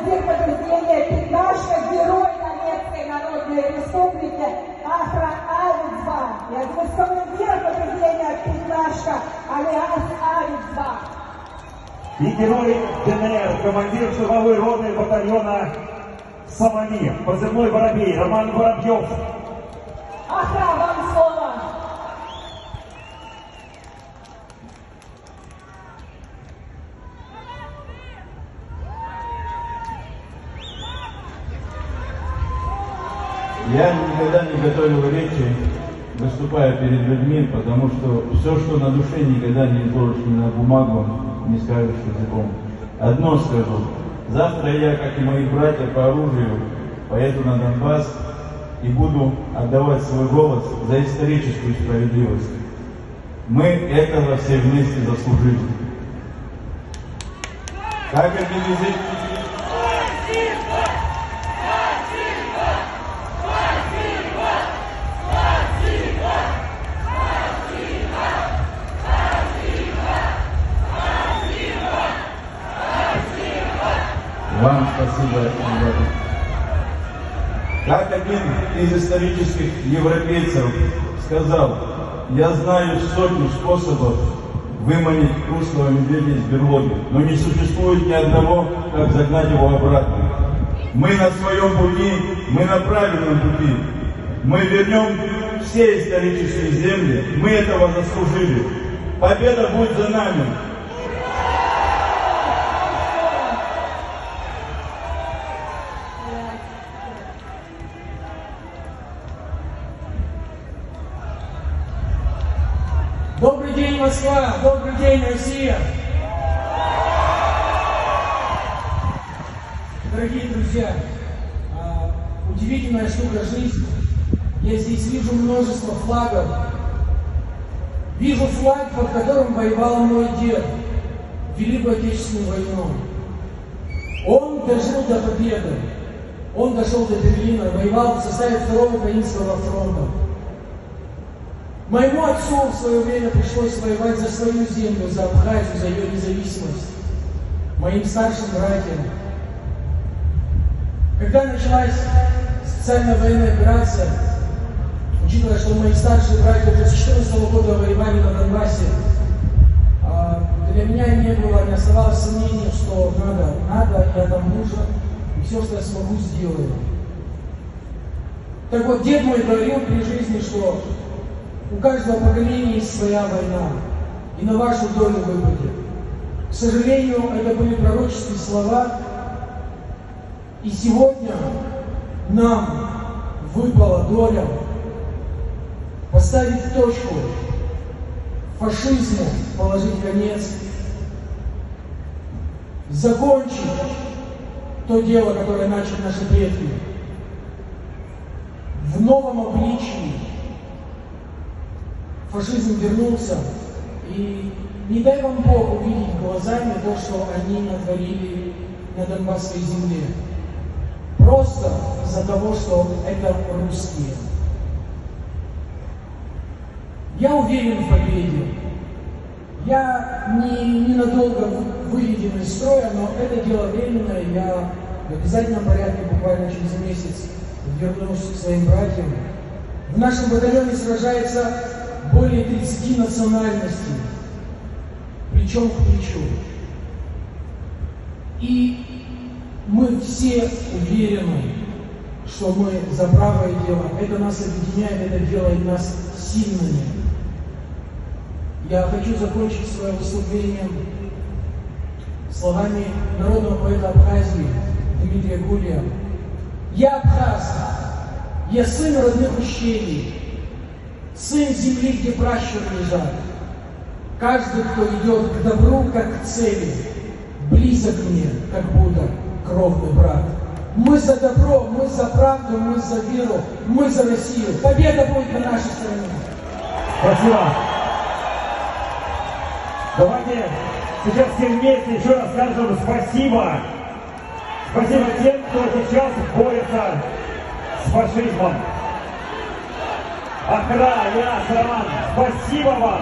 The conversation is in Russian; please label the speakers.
Speaker 1: командир подразделения «Пятнашка», герой Донецкой Народной Республики Ахра Авидзва. Я говорю, командир подразделения «Пятнашка» алиас Авидзва.
Speaker 2: И герой ДНР, командир штурмовой роты батальона «Самани», позывной «Воробей», Роман Воробьев.
Speaker 1: Ахра, вам слово.
Speaker 3: Я никогда не готовил речи, выступая перед людьми, потому что все, что на душе, никогда не изложишь ни на бумагу, не скажешь языком. Одно скажу. Завтра я, как и мои братья по оружию, поеду на Донбасс и буду отдавать свой голос за историческую справедливость. Мы этого все вместе заслужили. Как организовать... Вам спасибо, ребята. Как один из исторических европейцев сказал, я знаю сотню способов выманить русского медведя из берлоги, но не существует ни одного, как загнать его обратно. Мы на своем пути, мы на правильном пути. Мы вернем все исторические земли, мы этого заслужили. Победа будет за нами.
Speaker 4: Добрый день, Москва! Добрый день, Россия! Дорогие друзья, удивительная штука жизнь. Я здесь вижу множество флагов. Вижу флаг, под которым воевал мой дед в Великую Отечественную войну. Он дожил до победы. Он дошел до Берлина, воевал в составе 2-го Украинского фронта. Моему отцу в свое время пришлось воевать за свою землю, за Абхазию, за ее независимость. Моим старшим братьям. Когда началась специальная военная операция, учитывая, что мои старшие братья уже с 14 года воевали на Донбассе, для меня не оставалось сомнений, что надо, я там нужен, и все, что я смогу, сделаю. Так вот, дед мой говорил при жизни, что у каждого поколения есть своя война, и на вашу долю выпадет. К сожалению, это были пророческие слова, и сегодня нам выпала доля поставить точку фашизму, положить конец, закончить то дело, которое начали наши предки, в новом обличии. Фашизм вернулся, и не дай вам Бог увидеть глазами то, что они натворили на Донбасской земле. Просто из-за того, что это русские. Я уверен в победе. Я ненадолго выведен из строя, но это дело временное. Я в обязательном порядке буквально через месяц вернусь к своим братьям. В нашем батальоне сражается более 30 национальностей, плечом к плечу. И мы все уверены, что мы за правое дело. Это нас объединяет, это делает нас сильными. Я хочу закончить свое выступление словами народного поэта Абхазии Дмитрия Гулия. Я абхаз, я сын родных ущелий, сын земли, где пращуры лежат. Каждый, кто идет к добру, как к цели, близок мне, как Будда, кровный брат. Мы за добро, мы за правду, мы за веру, мы за Россию. Победа будет на нашей стороне.
Speaker 2: Спасибо. Давайте сейчас все вместе еще раз скажем спасибо. Спасибо тем, кто сейчас борется с фашизмом. Ахра, Роман, спасибо вам.